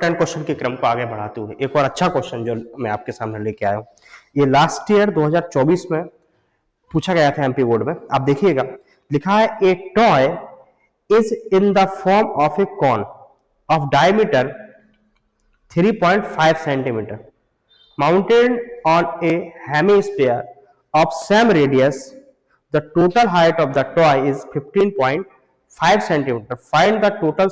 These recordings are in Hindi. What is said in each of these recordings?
10 क्वेश्चन के क्रम को आगे बढ़ाते हुए एक और अच्छा क्वेश्चन जो मैं आपके सामने लेके आया हूँ, ये लास्ट ईयर 2024 में पूछा गया था एमपी बोर्ड में। आप देखिएगा, लिखा है a toy is in the form of a cone of diameter 3.5 centimeter mounted on a hemisphere of same radius. The total height of the toy is 15.5 centimeter. Find the total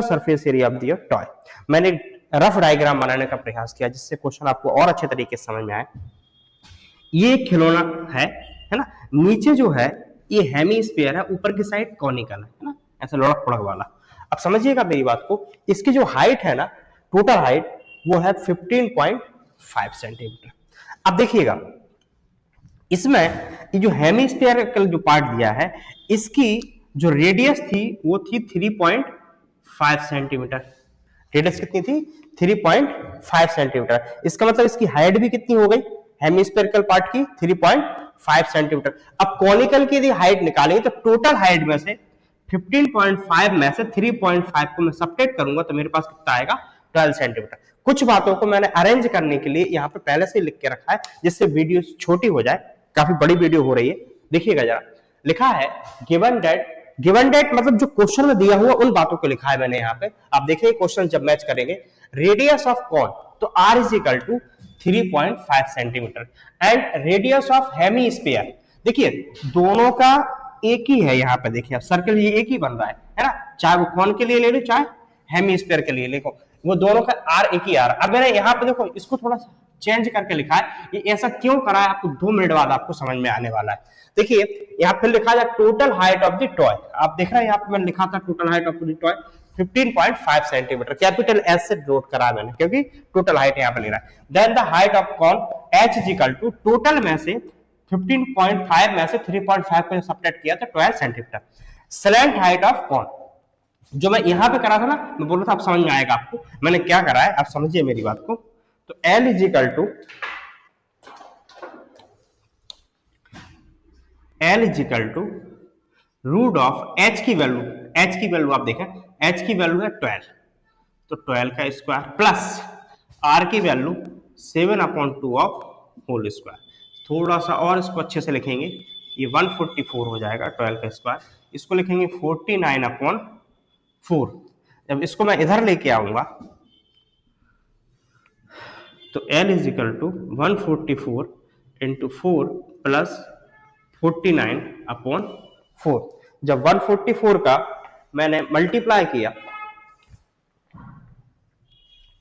surface area of the toy. मैंने रफ डायग्राम बनाने का प्रयास किया जिससे क्वेश्चन आपको और अच्छे तरीके से समझ में आए। ये खिलौना है ना, नीचे जो है ये हेमीस्फीयर है, ऊपर की साइड कॉनिकल है ना, ऐसा लुढ़क पुढ़क वाला। अब समझिएगा मेरी बात को, इसकी जो हाइट है ना, टोटल हाइट वो है 15.5 सेंटीमीटर। अब देखिएगा, इसमें ये जो हेमीस्फीयर का जो पार्ट दिया है, इसकी जो रेडियस थी वो थी 3.5 सेंटीमीटर। रेडियस कितनी थी? 3.5 सेंटीमीटर। इसका मतलब इसकी हाइट भी कितनी हो गई हेमीस्फेरिकल पार्ट की? 3.5 सेंटीमीटर। अब कॉनिकल की यदि हाइट निकालेंगे तो टोटल हाइट में से 15.5 में से 3.5 को मैं सब्ट्रैक्ट करूंगा तो मेरे पास कितना आएगा? 12 सेंटीमीटर। कुछ बातों को मैंने अरेंज करने के लिए यहाँ पे पहले से लिख के रखा है जिससे वीडियो छोटी हो जाए, काफी बड़ी वीडियो हो रही है। देखिएगा जरा, लिखा है गिवन डेट मतलब जो क्वेश्चन में दिया हुआ उन बातों को लिखा है मैंने यहाँ पे। आप देखिए क्वेश्चन जब मैच करेंगे, रेडियस ऑफ कॉन तो r is equal to 3.5 centimetre and radius of hemisphere, देखिए दोनों का एक ही है यहाँ पे। देखिए सर्कल ये एक ही बन रहा है ना, चाहे वो कॉन के लिए ले लो चाहे हेमीस्फीयर के लिए देखो, वो दोनों का r एक ही आ रहा है। अब मैंने यहाँ पे देखो इसको थोड़ा सा चेंज करके लिखा है, ये ऐसा क्यों करा है आपको 2 मिनट बाद आपको समझ में आने वाला है। देखिए यहाँ पे लिखा है total height of the toy, आप देख रहे हैं यहाँ पे मैंने लिखा था total height of the toy 15.5 centimetre, capital S से नोट करा मैंने क्योंकि टोटल हाइट यहाँ पे ले रहा है। Then the height of cone h is equal to total में से 15.5 में से 3.5 को सब्ट्रैक्ट किया तो 12 centimetre. Slant height of cone जो मैं यहाँ पे करा था ना, मैं बोल रहा था आप समझ में आएगा आपको, मैंने क्या करा है आप समझिए मेरी बात को। तो L is equal to root of h की वैल्यू आप देखें, h की वैल्यू है 12, तो 12 का स्क्वायर प्लस r की वैल्यू 7/2 ऑफ होल स्क्वायर। थोड़ा सा और इसको अच्छे से लिखेंगे, ये 144 हो जाएगा 12 का स्क्वायर, इसको लिखेंगे 49/4। जब इसको मैं इधर लेके आऊंगा तो L is equal to 144 into 4 plus 49/4। जब 144 का मैंने मल्टीप्लाई किया,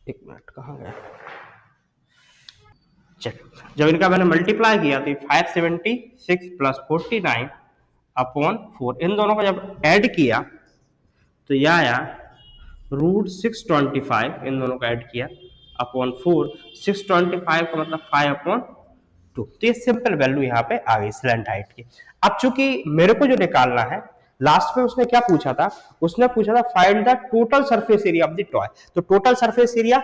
एक मिनट कहाँ गया, चलो जब इनका मैंने मल्टीप्लाई किया तो 576 प्लस 49/4, इन दोनों को जब ऐड किया तो यह आया √625, इन दोनों का ऐड किया अपॉन 4, 625 का मतलब 5/2, तो ये सिंपल वैल्यू यहाँ पे आ गई स्लैंट हाइट की। अब चूंकि मेरे को जो निकालना है, लास्ट में उसने क्या पूछा था, उसने पूछा था find the total surface area of the toy. तो टोटल सरफेस एरिया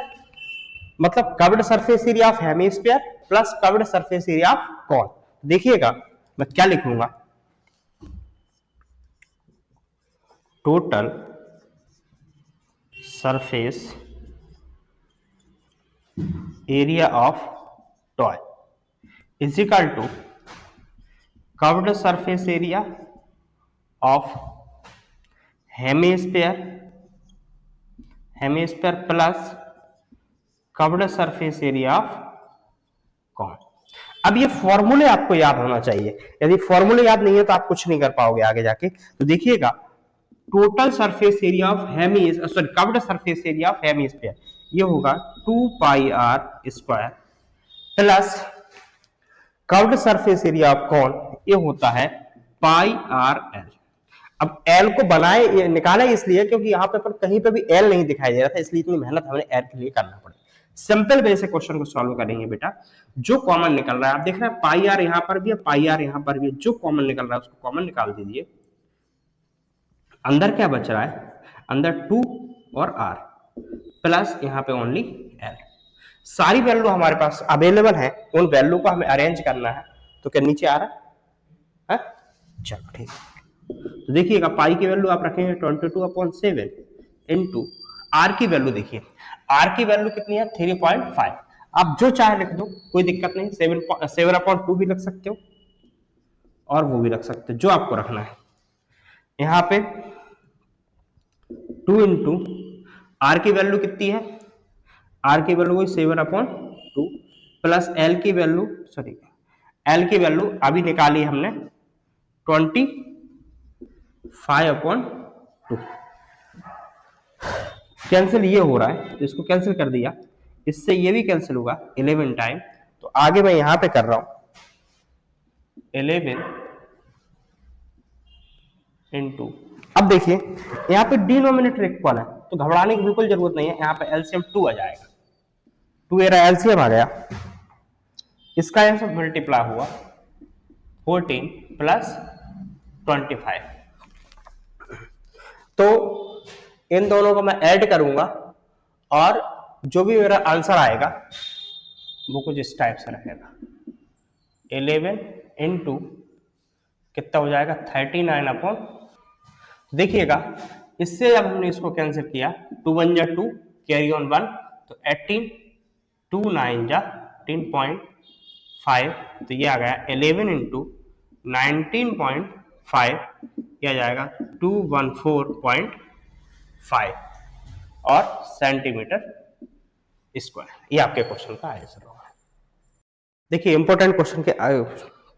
मतलब curved surface area of hemisphere plus curved surface area of cone. देखिएगा मैं क्या लिखूंगा, total surface area of toy is equal to curved surface area of hemisphere plus curved surface area of cone. अब ये फॉर्मूले आपको याद होना चाहिए, यदि फॉर्मूले याद नहीं है तो आप कुछ नहीं कर पाओगे आगे जाके। तो देखिएगा total surface area of curved surface area of hemisphere ये होगा 2πr² plus curved surface area of cone ये होता है πrl। अब l को बनाए निकाले इसलिए क्योंकि यहाँ पे पर कहीं पे भी l नहीं दिखाई दे रहा था, इसलिए इतनी मेहनत हमें l के लिए करना पड़ा। सिंपल वे से क्वेश्चन को सॉल्व करेंगे बेटा, जो कॉमन निकल रहा है आप देख रहे हैं πr यहाँ पर भी है, πr यहाँ पर भी है, जो कॉमन निकल रहा है उसको कॉमन निकाल दीजिए। अंदर क्या बच रहा है, अंदर 2 और r प्लस यहाँ पे ओनली l। सारी वैल्यू हमारे पास अवेलेबल है, उन वैल्यू को हमें अरेंज करना है। तो क्या नीचे आ रहा है? चलो ठीक है, तो देखिएगा पाई की वैल्यू आप रखेंगे 22/7 इंटू आर की वैल्यू देखिए, आर की वैल्यू कितनी है 3.5। आप जो चाहे लिख दो, कोई दिक्कत नहीं, 7/2 भी रख सकते हो और वो भी रख सकते हो, जो आपको रखना है। यहाँ पे 2 इंटू आर की वैल्यू कितनी है, आर की वैल्यू वही 7/2 प्लस एल की वैल्यू, सॉरी एल की वैल्यू अभी निकाली हमने 25/2। कैंसिल ये हो रहा है तो इसको कैंसिल कर दिया, इससे ये भी कैंसिल होगा 11 टाइम। तो आगे मैं यहां पे कर रहा हूं 11 इंटू, अब देखिए यहाँ पे डिनोमिनेटर इक्वल है तो घबराने की बिल्कुल जरूरत नहीं है, यहाँ पे एलसीएम 2 आ जाएगा, 2 मेरा एलसीएम आ गया, इसका यहाँ मल्टीप्लाई हुआ 14 प्लस 25। तो इन दोनों को मैं ऐड करूंगा और जो भी मेरा आंसर आएगा वो कुछ इस टाइप से रहेगा, 11 इंटू कितना हो जाएगा 39 देखिएगा, इससे जब हमने इसको कैंसिल किया 2 1 जा 2 कैरी ऑन 1 तो 18, 2 9 जा 18.5 तो ये आ गया 11 इंटू 19.5, यह आ जाएगा 214.5 और सेंटीमीटर स्क्वायर। ये आपके क्वेश्चन का आंसर होगा। देखिए इंपॉर्टेंट क्वेश्चन के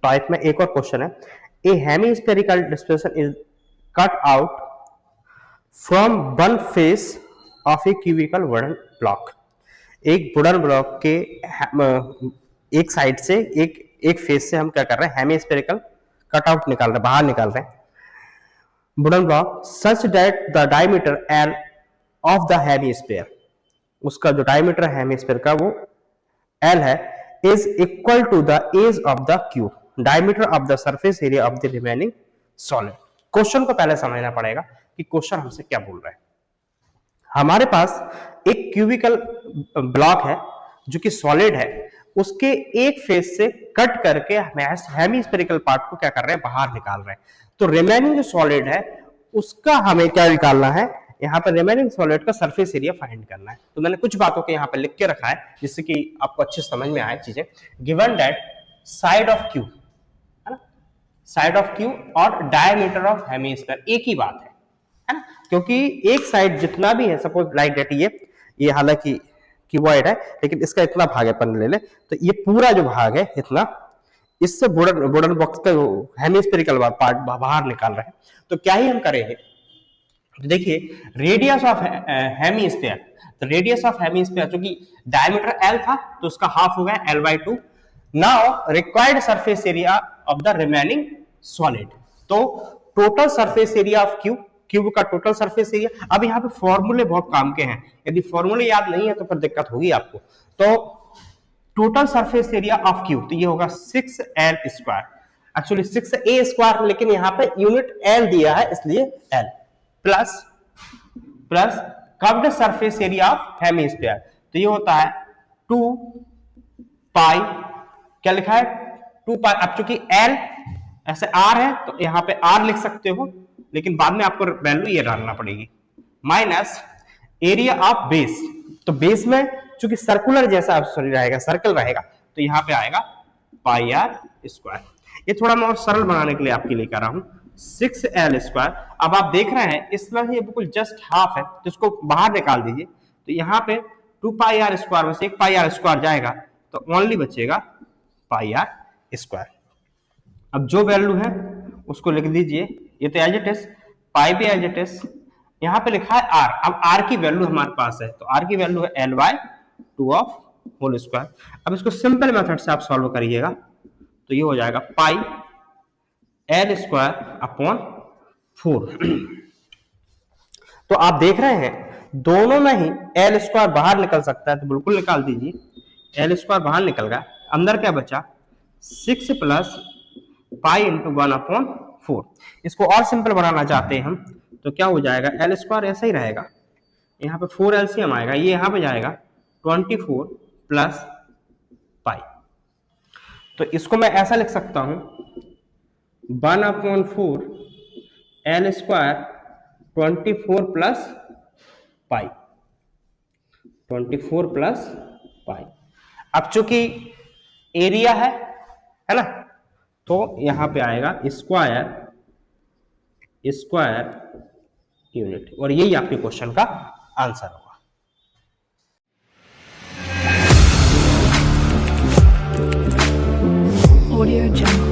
टाइप में एक और क्वेश्चन है, a hemispherical displacement is cut out from one face of a cubical wooden block. एक वुडन ब्लॉक के एक साइड से एक फेस से हम क्या कर रहे हैं, हेमीस्फेरिकल कट आउट निकाल रहे हैं, बाहर निकाल रहे हैं wooden block such that the diameter L of the hemisphere, उसका जो डायमीटर है हेमीस्फेयर का वो एल है, is equal to the edge of the cube, diameter of the surface area of the remaining solid. Question को पहले समझना पड़ेगा कि क्वेश्चन हमसे क्या बोल रहा है। हमारे पास एक क्यूबिकल ब्लॉक है जो कि सॉलिड है, उसके एक फेस से कट करके हेमीस्फेरिकल पार्ट को क्या कर रहे हैं, बाहर निकाल रहे हैं। तो रिमेनिंग जो सॉलिड है उसका हमें क्या निकालना है, यहाँ पर रिमेनिंग सॉलिड का सरफेस एरिया फाइंड करना है। तो मैंने कुछ बातों को यहाँ पर लिख के रखा है जिससे कि आपको अच्छे समझ में आए चीजें। Given that side of Q, है ना, साइड ऑफ क्यू और डायमीटर ऑफ हेमीस्फीयर एक ही बात है ना, क्योंकि एक साइड जितना भी है, सपोज लाइक दैट ये हालांकि क्यूबॉइड है लेकिन इसका इतना भाग है, अपन ले ले तो ये पूरा जो भाग है इतना, इससे वुडन बॉक्स का हेमीस्फेरिकल पार्ट बाहर निकाल रहे हैं। तो क्या ही हम करेंगे, तो देखिए रेडियस ऑफ हेमीस्फीयर, तो रेडियस ऑफ हेमीस्फीयर जो कि डायमीटर एल था तो उसका हाफ हो गया L/2। Now required surface area of the remaining solid, तो total surface area of cube का टोटल सरफेस एरिया। अब यहाँ पे फॉर्मूले बहुत काम के हैं, यदि फॉर्मूले याद नहीं है तो फिर दिक्कत होगी आपको। तो total surface area of cube तो ये होगा 6L², एक्चुअली 6A², लेकिन यहाँ पे यूनिट L दिया है इसलिए L plus curved surface area of hemisphere तो ये होता है 2 पाई, क्या लिखा है 2 पाई। अब चूंकि L ऐसे R है तो यहाँ पे R लिख सकते हो, लेकिन बाद में आपको वैल्यू ये डालना पड़ेगी, माइनस एरिया ऑफ बेस, तो बेस में चूंकि सर्कुलर जैसा सॉरी रहेगा, सर्कल रहेगा तो यहाँ पे आएगा πr²। ये थोड़ा मैं और सरल बनाने के लिए आपके लिए कर रहा हूं 6L²। अब आप देख रहे हैं इसमें ये बिल्कुल जस्ट हाफ है तो इसको बाहर निकाल दीजिए, तो यहाँ पे 2πr² में से एक πr² जाएगा तो ओनली बचेगा πr²। अब जो वैल्यू है उसको लिख दीजिए, ये तो एज इट इज, पाई भी एज इट इज, यहाँ पे लिखा है r। अब r की वैल्यू हमारे पास है तो r की वैल्यू है L/2 ऑफ होल स्क्वायर। अब इसको सिंपल मेथड से आप सॉल्व करिएगा तो ये हो जाएगा पाई L²/4। तो आप देख रहे हैं दोनों में ही L² बाहर निकल सकता है तो बिल्कुल निकाल दीजिए, L² बाहर निकल गया, अंदर क्या बचा 6 प्लस पाई इंटू 1/4। इसको और सिंपल बनाना चाहते हैं हम तो क्या हो जाएगा, L² ऐसा ही रहेगा, यहाँ पे 4 LCM आएगा, ये यहाँ पे जाएगा 24 प्लस पाई। तो इसको मैं ऐसा लिख सकता हूं 1/4 L² 24 plus pi. 24 plus pi. अब चूंकि एरिया है ना, तो यहां पे आएगा स्क्वायर यूनिट, और यही आपके क्वेश्चन का आंसर होगा। Audio Jungle.